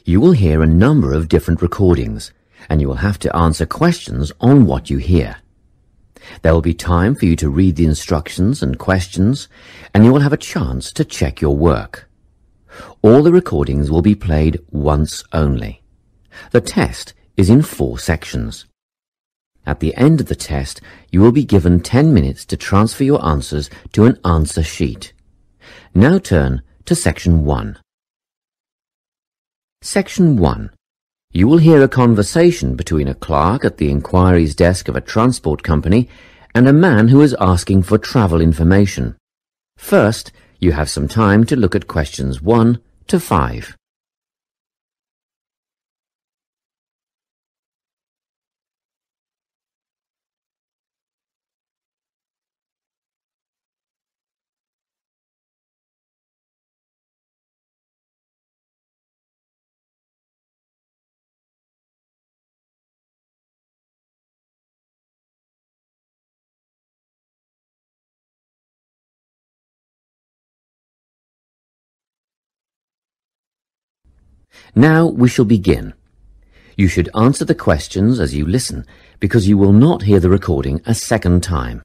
You will hear a number of different recordings, and you will have to answer questions on what you hear. There will be time for you to read the instructions and questions, and you will have a chance to check your work. All the recordings will be played once only. The test is in 4 sections. At the end of the test, you will be given 10 minutes to transfer your answers to an answer sheet. Now turn to Section 1. Section 1. You will hear a conversation between a clerk at the inquiries desk of a transport company and a man who is asking for travel information. First, you have some time to look at questions 1 to 5. Now we shall begin. You should answer the questions as you listen, because you will not hear the recording a second time.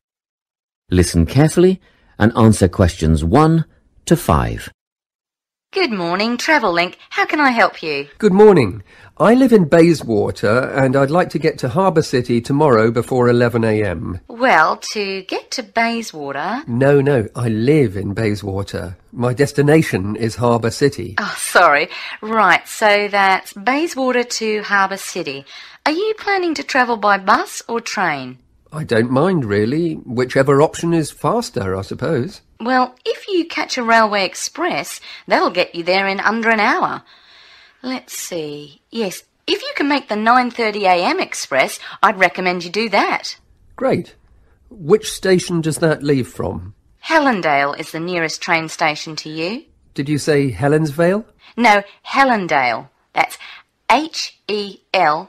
Listen carefully and answer questions 1 to 5. Good morning, Travel Link. How can I help you? Good morning. I live in Bayswater and I'd like to get to Harbour City tomorrow before 11 a.m. Well, to get to Bayswater... No, I live in Bayswater. My destination is Harbour City. Oh, sorry. Right, so that's Bayswater to Harbour City. Are you planning to travel by bus or train? I don't mind, really. Whichever option is faster, I suppose. Well, if you catch a railway express, that'll get you there in under an hour. Let's see. Yes, if you can make the 9:30 a.m. express, I'd recommend you do that. Great. Which station does that leave from? Helendale is the nearest train station to you. Did you say Helensvale? No, Helendale. That's Helendale.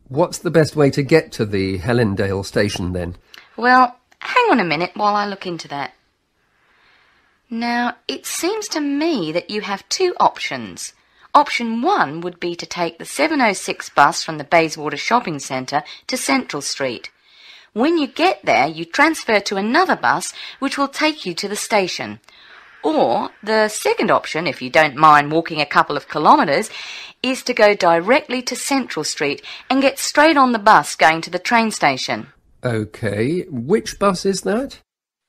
What's the best way to get to the Helendale station then? Well, hang on a minute while I look into that. Now, it seems to me that you have 2 options. Option 1 would be to take the 7:06 bus from the Bayswater Shopping Centre to Central Street. When you get there, you transfer to another bus which will take you to the station. Or the second option, if you don't mind walking a couple of kilometres, is to go directly to Central Street and get straight on the bus going to the train station. OK. Which bus is that?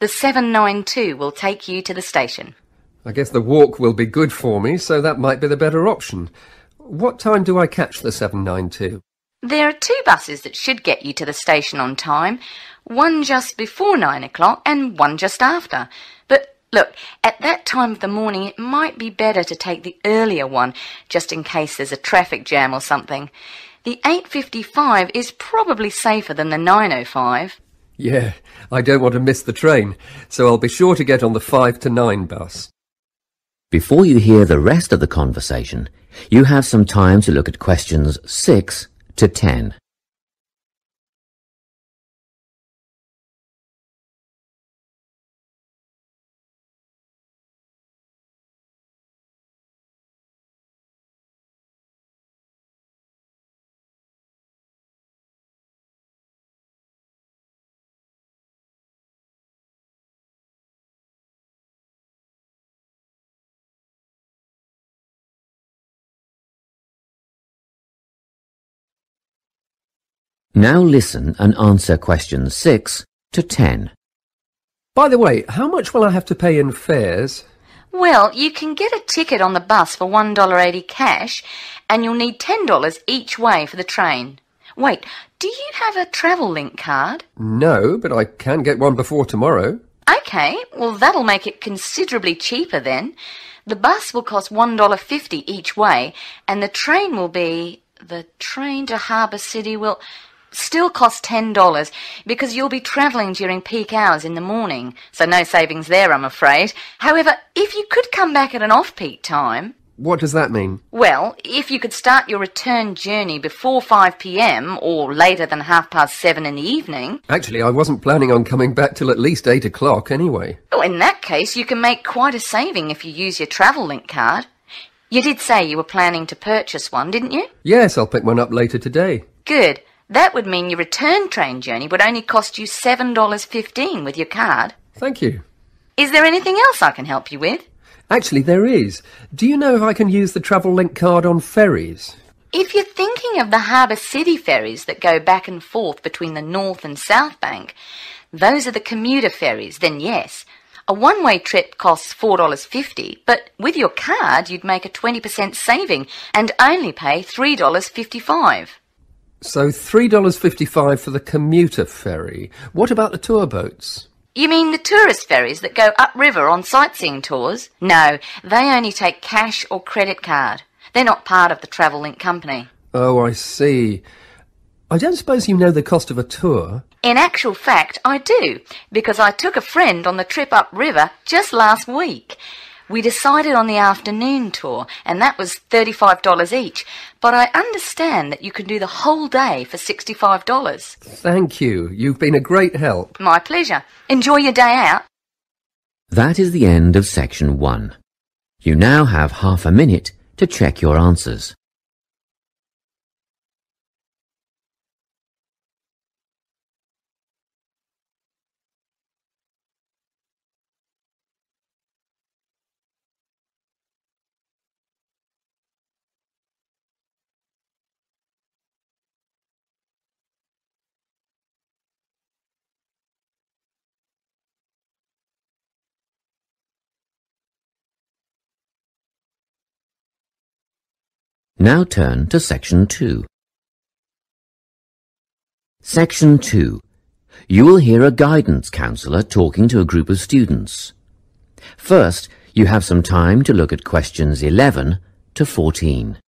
The 792 will take you to the station. I guess the walk will be good for me, so that might be the better option. What time do I catch the 792? There are 2 buses that should get you to the station on time. One just before 9 o'clock and one just after. But look, at that time of the morning it might be better to take the earlier one, just in case there's a traffic jam or something. The 8:55 is probably safer than the 9:05. Yeah, I don't want to miss the train, so I'll be sure to get on the 5 to 9 bus. Before you hear the rest of the conversation, you have some time to look at questions 6 to 10. Now listen and answer questions 6 to 10. By the way, how much will I have to pay in fares? Well, you can get a ticket on the bus for $1.80 cash, and you'll need $10 each way for the train. Wait, do you have a Travel Link card? No, but I can get one before tomorrow. OK, well that'll make it considerably cheaper then. The bus will cost $1.50 each way, and the train will be... The train to Harbour City will still cost $10 because you'll be travelling during peak hours in the morning, so no savings there, I'm afraid. However, if you could come back at an off-peak time... What does that mean? Well, if you could start your return journey before 5 p.m. or later than 7:30 in the evening... Actually, I wasn't planning on coming back till at least 8 o'clock anyway. Oh, in that case, you can make quite a saving if you use your travel link card. You did say you were planning to purchase one, didn't you? Yes, I'll pick one up later today. Good. That would mean your return train journey would only cost you $7.15 with your card. Thank you. Is there anything else I can help you with? Actually, there is. Do you know if I can use the travel link card on ferries? If you're thinking of the Harbour City ferries that go back and forth between the North and South Bank, those are the commuter ferries, then yes. A one-way trip costs $4.50, but with your card you'd make a 20% saving and only pay $3.55. So $3.55 for the commuter ferry. What about the tour boats? You mean the tourist ferries that go upriver on sightseeing tours? No, they only take cash or credit card. They're not part of the Travel Link company. Oh, I see. I don't suppose you know the cost of a tour? In actual fact, I do, because I took a friend on the trip upriver just last week. We decided on the afternoon tour, and that was $35 each, but I understand that you can do the whole day for $65. Thank you. You've been a great help. My pleasure. Enjoy your day out. That is the end of section 1. You now have half a minute to check your answers. Now turn to Section 2. Section 2. You will hear a guidance counsellor talking to a group of students. First, you have some time to look at questions 11 to 14.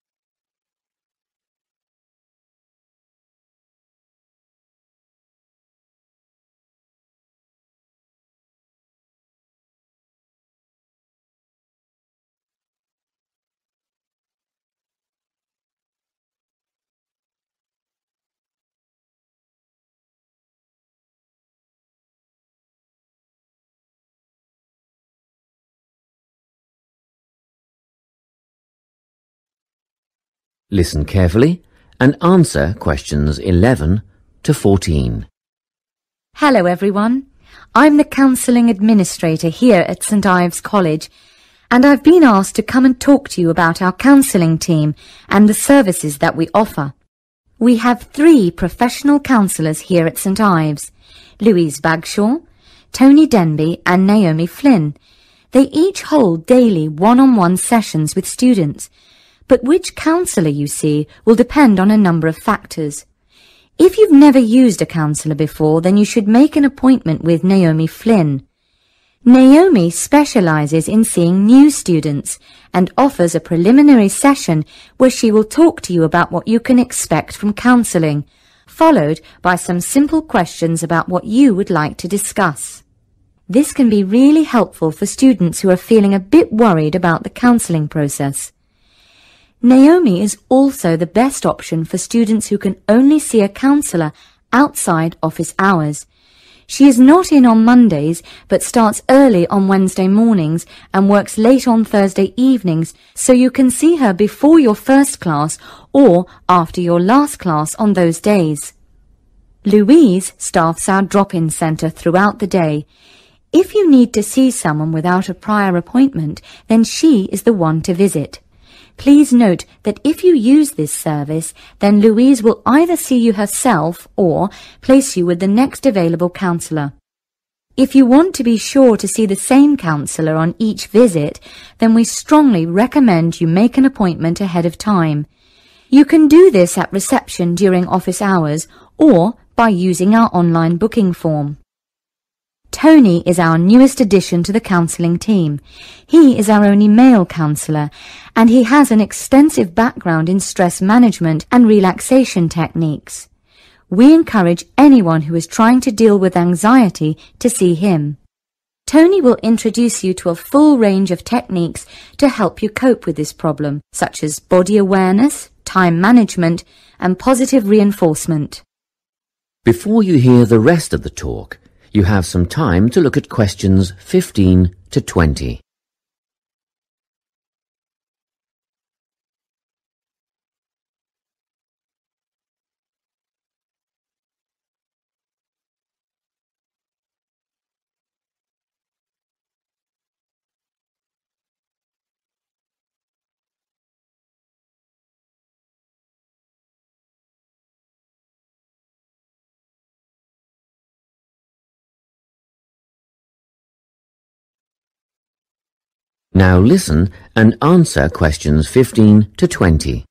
Listen carefully and answer questions 11 to 14. Hello everyone. I'm the Counselling Administrator here at St Ives College, and I've been asked to come and talk to you about our counselling team and the services that we offer. We have 3 professional counsellors here at St Ives, Louise Bagshaw, Tony Denby and Naomi Flynn. They each hold daily one-on-one sessions with students, but which counsellor you see will depend on a number of factors. If you've never used a counsellor before, then you should make an appointment with Naomi Flynn. Naomi specialises in seeing new students and offers a preliminary session where she will talk to you about what you can expect from counselling, followed by some simple questions about what you would like to discuss. This can be really helpful for students who are feeling a bit worried about the counselling process. Naomi is also the best option for students who can only see a counsellor outside office hours. She is not in on Mondays, but starts early on Wednesday mornings and works late on Thursday evenings, so you can see her before your first class or after your last class on those days. Louise staffs our drop-in centre throughout the day. If you need to see someone without a prior appointment, then she is the one to visit. Please note that if you use this service, then Louise will either see you herself or place you with the next available counsellor. If you want to be sure to see the same counsellor on each visit, then we strongly recommend you make an appointment ahead of time. You can do this at reception during office hours or by using our online booking form. Tony is our newest addition to the counselling team. He is our only male counsellor, and he has an extensive background in stress management and relaxation techniques. We encourage anyone who is trying to deal with anxiety to see him. Tony will introduce you to a full range of techniques to help you cope with this problem, such as body awareness, time management, and positive reinforcement. Before you hear the rest of the talk, you have some time to look at questions 15 to 20. Now listen and answer questions 15 to 20.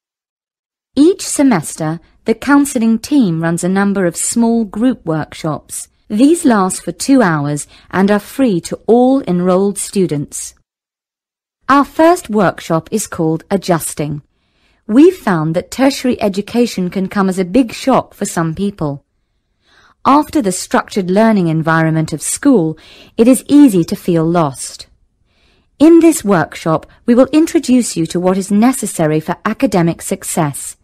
Each semester, the counselling team runs a number of small group workshops. These last for 2 hours and are free to all enrolled students. Our first workshop is called Adjusting. We've found that tertiary education can come as a big shock for some people. After the structured learning environment of school, it is easy to feel lost. In this workshop, we will introduce you to what is necessary for academic success.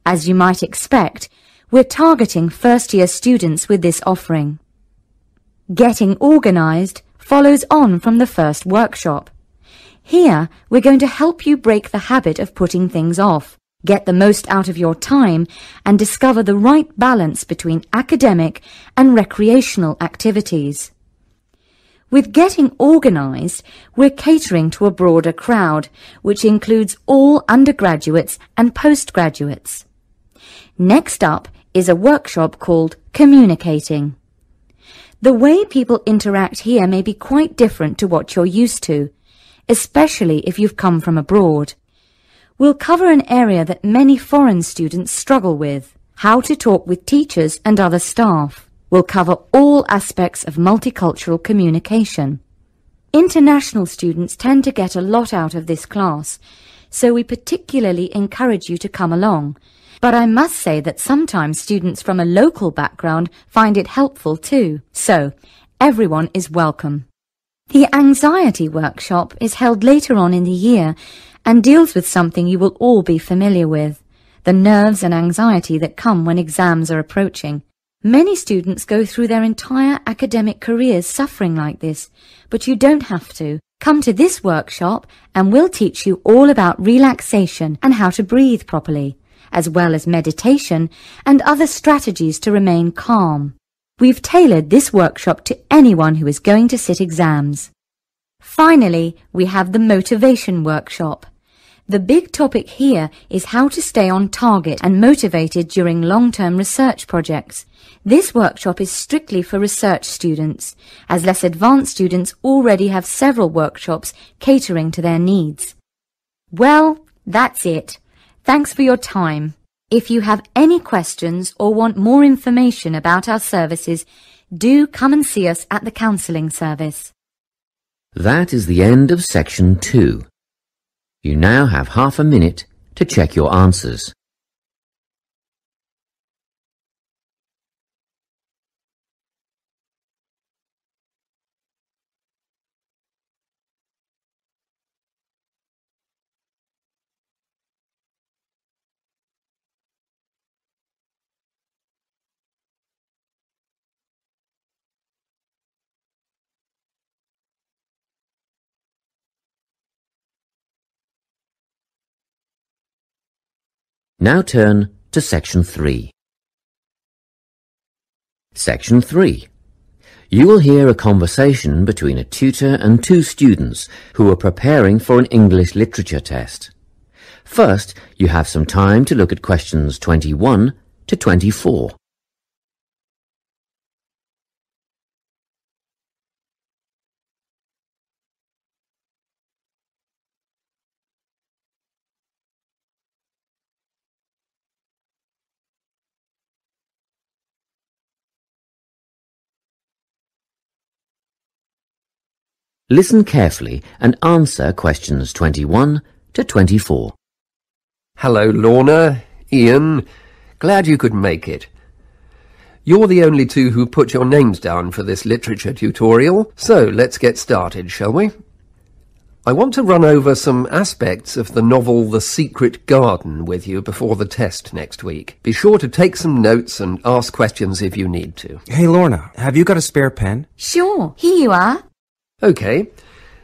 As you might expect, we're targeting first-year students with this offering. Getting organised follows on from the first workshop. Here, we're going to help you break the habit of putting things off, get the most out of your time, and discover the right balance between academic and recreational activities. With Getting Organised, we're catering to a broader crowd, which includes all undergraduates and postgraduates. Next up is a workshop called Communicating. The way people interact here may be quite different to what you're used to, especially if you've come from abroad. We'll cover an area that many foreign students struggle with: how to talk with teachers and other staff. We'll cover all aspects of multicultural communication. International students tend to get a lot out of this class, so we particularly encourage you to come along. But I must say that sometimes students from a local background find it helpful too, so everyone is welcome. The Anxiety Workshop is held later on in the year and deals with something you will all be familiar with: the nerves and anxiety that come when exams are approaching. Many students go through their entire academic careers suffering like this, but you don't have to. Come to this workshop and we'll teach you all about relaxation and how to breathe properly, as well as meditation and other strategies to remain calm. We've tailored this workshop to anyone who is going to sit exams. Finally, we have the Motivation Workshop. The big topic here is how to stay on target and motivated during long-term research projects. This workshop is strictly for research students, as less advanced students already have several workshops catering to their needs. Well, that's it. Thanks for your time. If you have any questions or want more information about our services, do come and see us at the counselling service. That is the end of section 2. You now have half a minute to check your answers. Now turn to Section 3. Section 3. You will hear a conversation between a tutor and 2 students who are preparing for an English literature test. First, you have some time to look at questions 21 to 24. Listen carefully and answer questions 21 to 24. Hello, Lorna. Ian. Glad you could make it. You're the only two who put your names down for this literature tutorial, so let's get started, shall we? I want to run over some aspects of the novel The Secret Garden with you before the test next week. Be sure to take some notes and ask questions if you need to. Hey, Lorna, have you got a spare pen? Sure, here you are. Okay,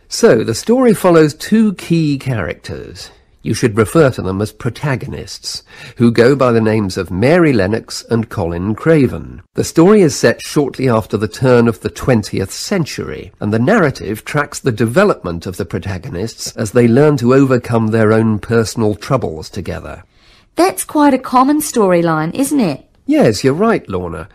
so the story follows two key characters. You should refer to them as protagonists, who go by the names of Mary Lennox and Colin Craven. The story is set shortly after the turn of the 20th century, and the narrative tracks the development of the protagonists as they learn to overcome their own personal troubles together. That's quite a common storyline, isn't it? Yes, you're right, Lorna.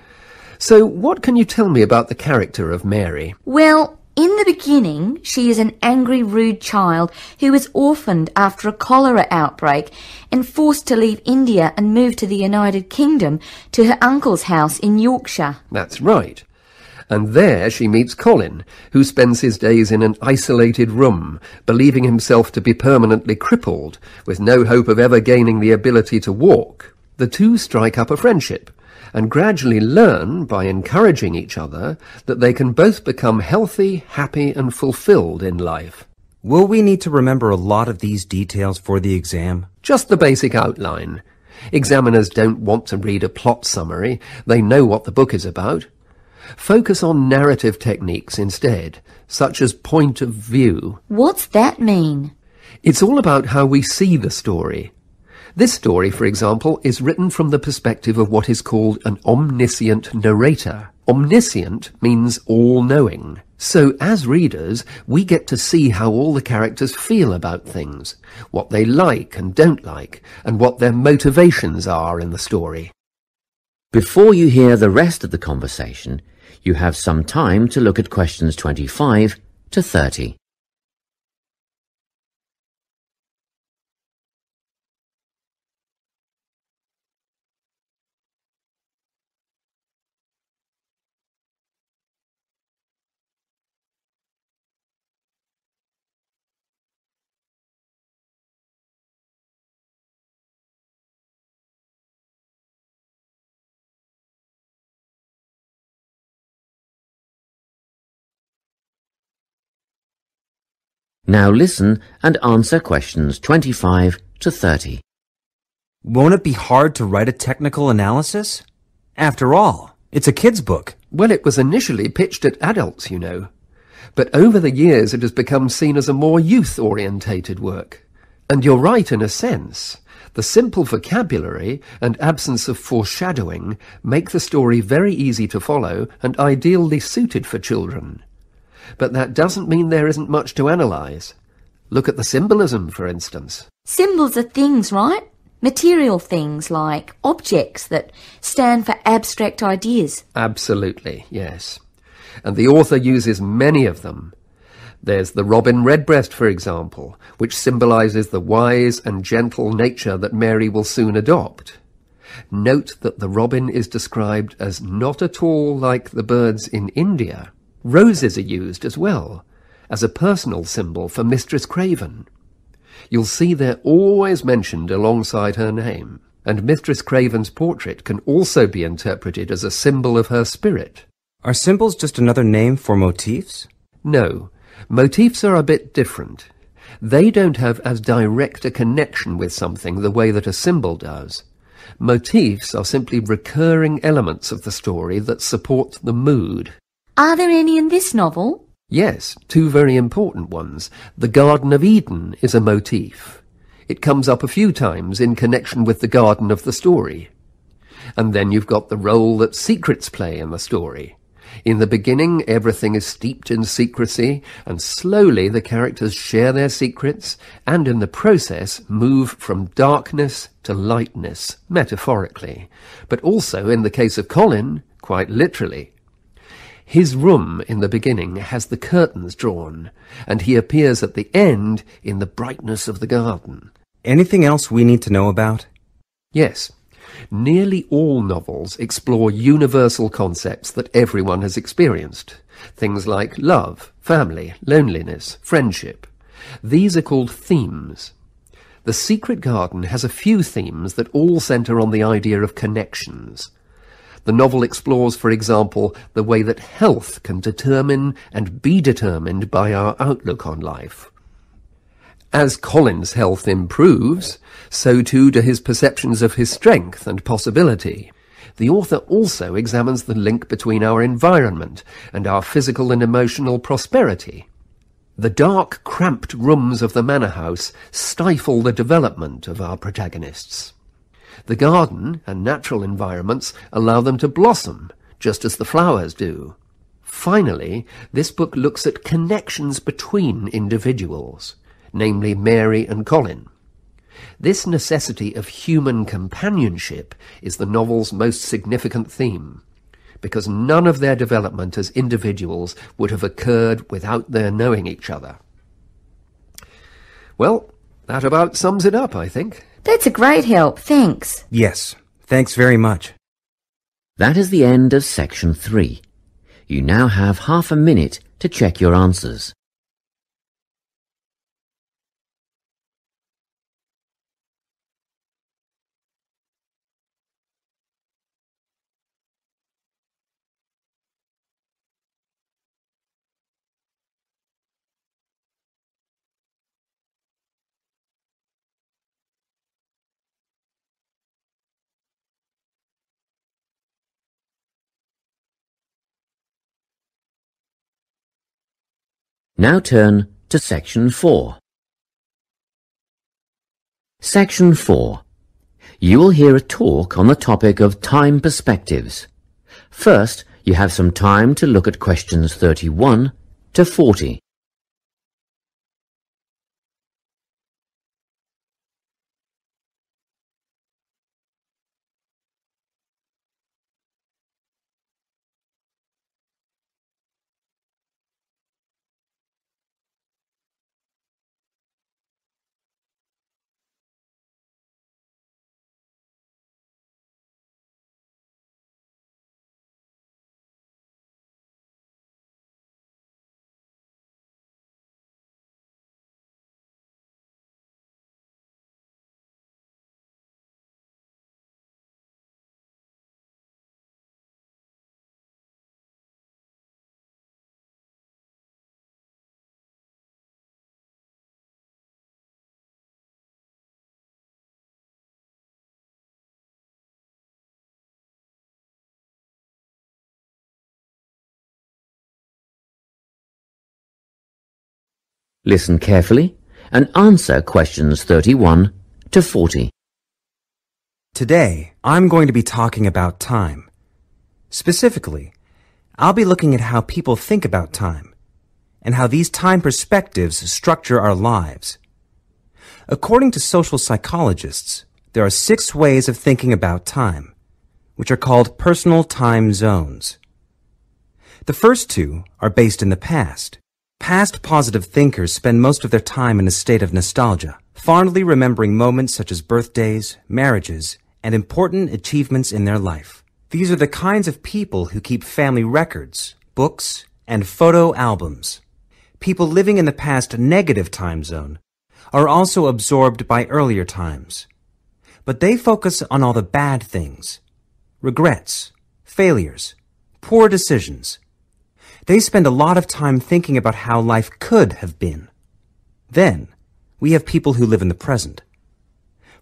So what can you tell me about the character of Mary? Well, in the beginning, she is an angry, rude child who was orphaned after a cholera outbreak and forced to leave India and move to the United Kingdom to her uncle's house in Yorkshire. That's right. And there she meets Colin, who spends his days in an isolated room, believing himself to be permanently crippled, with no hope of ever gaining the ability to walk. The two strike up a friendship, and gradually learn, by encouraging each other, that they can both become healthy, happy and fulfilled in life. Will we need to remember a lot of these details for the exam? Just the basic outline. Examiners don't want to read a plot summary. They know what the book is about. Focus on narrative techniques instead, such as point of view. What's that mean? It's all about how we see the story. This story, for example, is written from the perspective of what is called an omniscient narrator. Omniscient means all-knowing. So, as readers, we get to see how all the characters feel about things, what they like and don't like, and what their motivations are in the story. Before you hear the rest of the conversation, you have some time to look at questions 25 to 30. Now listen and answer questions 25 to 30. Won't it be hard to write a technical analysis? After all, it's a kid's book. Well, it was initially pitched at adults, you know. But over the years it has become seen as a more youth-orientated work. And you're right in a sense. The simple vocabulary and absence of foreshadowing make the story very easy to follow and ideally suited for children. But that doesn't mean there isn't much to analyse. Look at the symbolism, for instance. Symbols are things, right? Material things like objects that stand for abstract ideas. Absolutely, yes. And the author uses many of them. There's the robin redbreast, for example, which symbolises the wise and gentle nature that Mary will soon adopt. Note that the robin is described as not at all like the birds in India. Roses are used as well, as a personal symbol for Mistress Craven. You'll see they're always mentioned alongside her name, and Mistress Craven's portrait can also be interpreted as a symbol of her spirit. Are symbols just another name for motifs? No, motifs are a bit different. They don't have as direct a connection with something the way that a symbol does. Motifs are simply recurring elements of the story that support the mood. Are there any in this novel? Yes, two very important ones. The Garden of Eden is a motif. It comes up a few times in connection with the garden of the story. And then you've got the role that secrets play in the story. In the beginning, everything is steeped in secrecy, and slowly the characters share their secrets, and in the process move from darkness to lightness, metaphorically, but also, in the case of Colin, quite literally. His room in the beginning has the curtains drawn, and he appears at the end in the brightness of the garden. Anything else we need to know about? Yes. Nearly all novels explore universal concepts that everyone has experienced. Things like love, family, loneliness, friendship. These are called themes. The Secret Garden has a few themes that all centre on the idea of connections. The novel explores, for example, the way that health can determine and be determined by our outlook on life. As Colin's health improves, so too do his perceptions of his strength and possibility. The author also examines the link between our environment and our physical and emotional prosperity. The dark, cramped rooms of the manor house stifle the development of our protagonists. The garden and natural environments allow them to blossom, just as the flowers do. Finally, this book looks at connections between individuals, namely Mary and Colin. This necessity of human companionship is the novel's most significant theme, because none of their development as individuals would have occurred without their knowing each other. Well, that about sums it up, I think. That's a great help, thanks. Yes, thanks very much. That is the end of section 3. You now have half a minute to check your answers. Now turn to Section 4. Section 4. You will hear a talk on the topic of time perspectives. First, you have some time to look at questions 31 to 40. Listen carefully and answer questions 31 to 40. Today, I'm going to be talking about time. Specifically, I'll be looking at how people think about time and how these time perspectives structure our lives. According to social psychologists, there are 6 ways of thinking about time, which are called personal time zones. The first 2 are based in the past. Past positive thinkers spend most of their time in a state of nostalgia, fondly remembering moments such as birthdays, marriages, and important achievements in their life. These are the kinds of people who keep family records, books, and photo albums. People living in the past negative time zone are also absorbed by earlier times, but they focus on all the bad things, regrets, failures, poor decisions. They spend a lot of time thinking about how life could have been. Then, we have people who live in the present.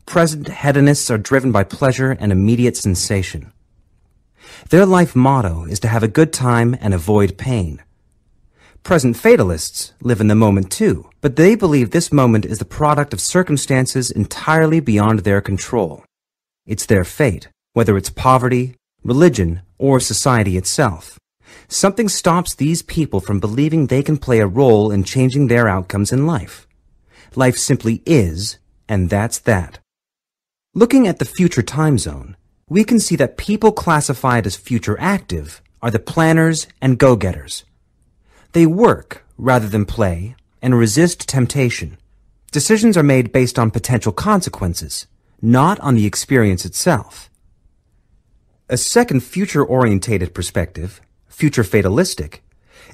Present hedonists are driven by pleasure and immediate sensation. Their life motto is to have a good time and avoid pain. Present fatalists live in the moment too, but they believe this moment is the product of circumstances entirely beyond their control. It's their fate, whether it's poverty, religion, or society itself. Something stops these people from believing they can play a role in changing their outcomes in life. Life simply is, and that's that. Looking at the future time zone, we can see that people classified as future active are the planners and go-getters. They work rather than play and resist temptation. Decisions are made based on potential consequences, not on the experience itself. A second future-orientated perspective, future fatalistic,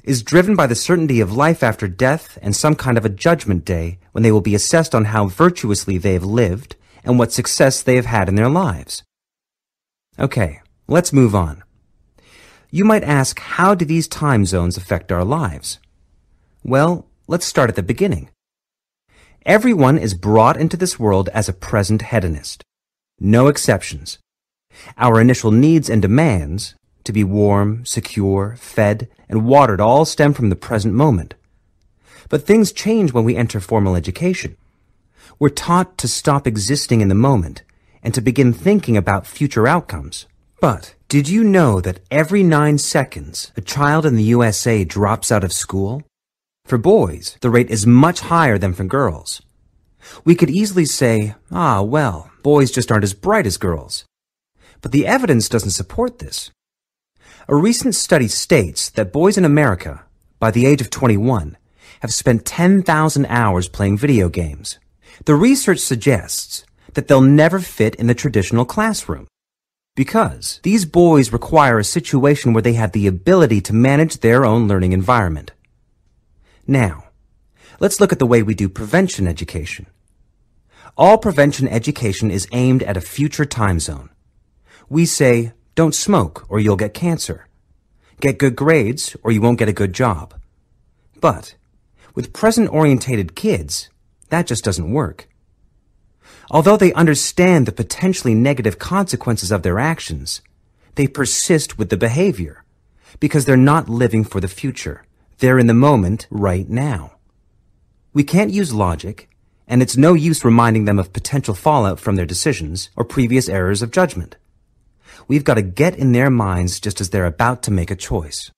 is driven by the certainty of life after death and some kind of a judgment day when they will be assessed on how virtuously they have lived and what success they have had in their lives. Okay, let's move on. You might ask, how do these time zones affect our lives? Well, let's start at the beginning. Everyone is brought into this world as a present hedonist. No exceptions. Our initial needs and demands, to be warm, secure, fed, and watered, all stem from the present moment. But things change when we enter formal education. We're taught to stop existing in the moment and to begin thinking about future outcomes. But did you know that every 9 seconds a child in the USA drops out of school? For boys, the rate is much higher than for girls. We could easily say, well, boys just aren't as bright as girls. But the evidence doesn't support this. A recent study states that boys in America, by the age of 21, have spent 10,000 hours playing video games. The research suggests that they'll never fit in the traditional classroom because these boys require a situation where they have the ability to manage their own learning environment. Now, let's look at the way we do prevention education. All prevention education is aimed at a future time zone. We say, don't smoke or you'll get cancer. Get good grades or you won't get a good job. But with present-orientated kids, that just doesn't work. Although they understand the potentially negative consequences of their actions, they persist with the behavior because they're not living for the future. They're in the moment right now. We can't use logic, and it's no use reminding them of potential fallout from their decisions or previous errors of judgment. We've got to get in their minds just as they're about to make a choice.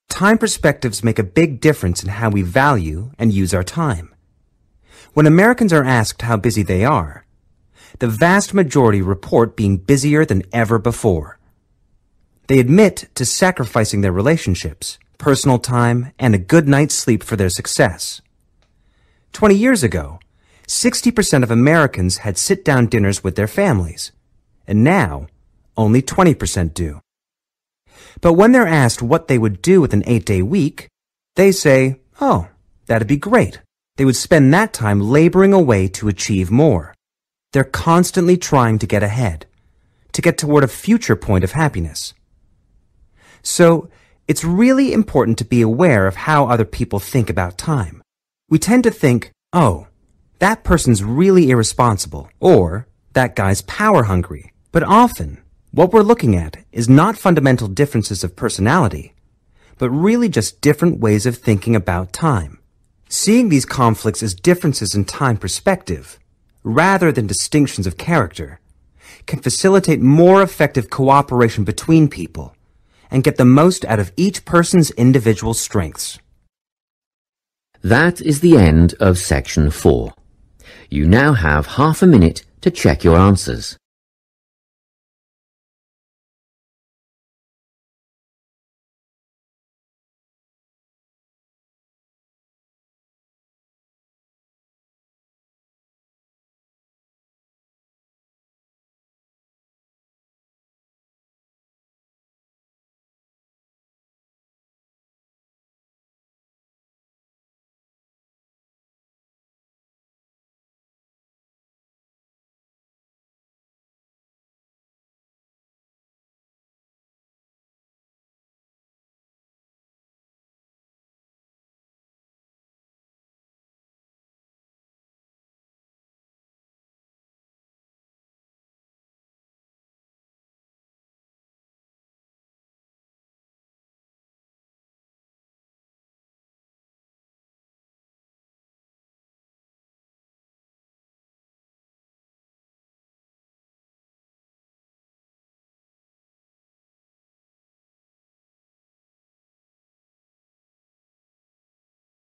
Time perspectives make a big difference in how we value and use our time. When Americans are asked how busy they are, the vast majority report being busier than ever before. They admit to sacrificing their relationships, personal time, and a good night's sleep for their success. 20 years ago, 60% of Americans had sit-down dinners with their families, and now only 20% do. But when they're asked what they would do with an 8-day week, they say, that'd be great. They would spend that time laboring away to achieve more. They're constantly trying to get ahead, to get toward a future point of happiness. So, it's really important to be aware of how other people think about time. We tend to think, that person's really irresponsible, or that guy's power hungry. But often, what we're looking at is not fundamental differences of personality, but really just different ways of thinking about time. Seeing these conflicts as differences in time perspective, rather than distinctions of character, can facilitate more effective cooperation between people and get the most out of each person's individual strengths. That is the end of section 4. You now have half a minute to check your answers.